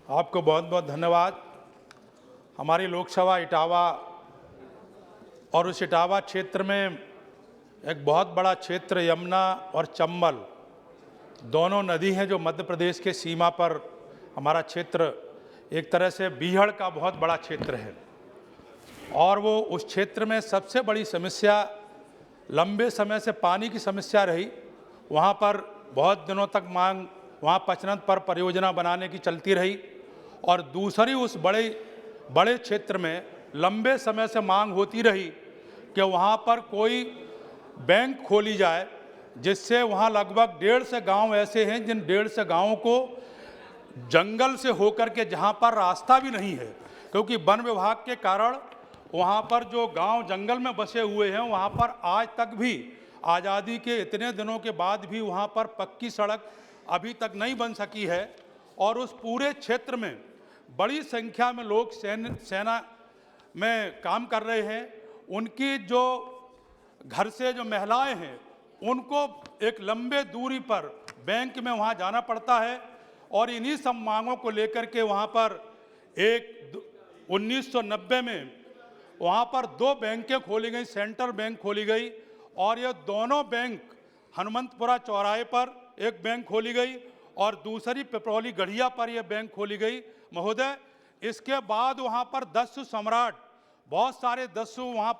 आपको बहुत बहुत धन्यवाद। हमारी लोकसभा इटावा और उस इटावा क्षेत्र में एक बहुत बड़ा क्षेत्र यमुना और चंबल दोनों नदी हैं जो मध्य प्रदेश के सीमा पर हमारा क्षेत्र एक तरह से बीहड़ का बहुत बड़ा क्षेत्र है। और वो उस क्षेत्र में सबसे बड़ी समस्या लंबे समय से पानी की समस्या रही। वहाँ पर बहुत दिनों तक मांग वहाँ पचनत पर परियोजना बनाने की चलती रही और दूसरी उस बड़े क्षेत्र में लंबे समय से मांग होती रही कि वहाँ पर कोई बैंक खोली जाए, जिससे वहाँ लगभग 150 गांव ऐसे हैं जिन 150 गांवों को जंगल से होकर के जहाँ पर रास्ता भी नहीं है, क्योंकि वन विभाग के कारण वहाँ पर जो गांव जंगल में बसे हुए हैं वहाँ पर आज तक भी आज़ादी के इतने दिनों के बाद भी वहाँ पर पक्की सड़क अभी तक नहीं बन सकी है। और उस पूरे क्षेत्र में बड़ी संख्या में लोग सेना में काम कर रहे हैं। उनकी जो घर से जो महिलाएं हैं उनको एक लंबे दूरी पर बैंक में वहाँ जाना पड़ता है और इन्हीं सब मांगों को लेकर के वहाँ पर 1990 में वहाँ पर 2 बैंकें खोली गई, सेंट्रल बैंक खोली गई और ये दोनों बैंक हनुमंतपुरा चौराहे पर एक बैंक खोली गई और दूसरी पिपरौली गढ़िया पर यह बैंक खोली गई महोदय। इसके बाद वहाँ पर दस्यु सम्राट बहुत सारे दस्यु वहाँ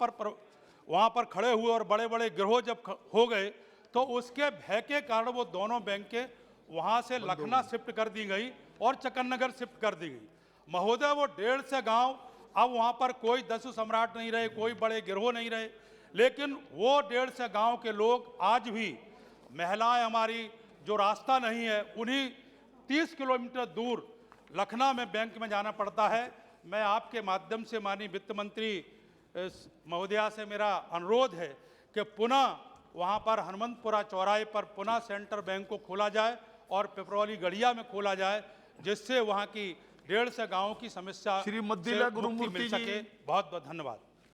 पर खड़े हुए और बड़े बड़े गिरोह जब हो गए तो उसके भय के कारण वो दोनों बैंकें वहाँ से लखनऊ शिफ्ट कर दी गई और चक्करनगर शिफ्ट कर दी गई महोदय। वो 150 गांव अब वहाँ पर कोई दस्यु सम्राट नहीं रहे, कोई बड़े गिरोह नहीं रहे, लेकिन वो 150 गांव के लोग आज भी, महिलाएं हमारी जो रास्ता नहीं है, उन्हीं 30 किलोमीटर दूर लखनऊ में बैंक में जाना पड़ता है। मैं आपके माध्यम से माननीय वित्त मंत्री महोदया से मेरा अनुरोध है कि पुनः वहाँ पर हनुमंतपुरा चौराहे पर पुनः सेंट्रल बैंक को खोला जाए और पिपरौली गढ़िया में खोला जाए, जिससे वहाँ की 150 गांवों की समस्या श्री से मद्दिला मुक्ति गुरुमूर्ति मिल सके। बहुत बहुत धन्यवाद।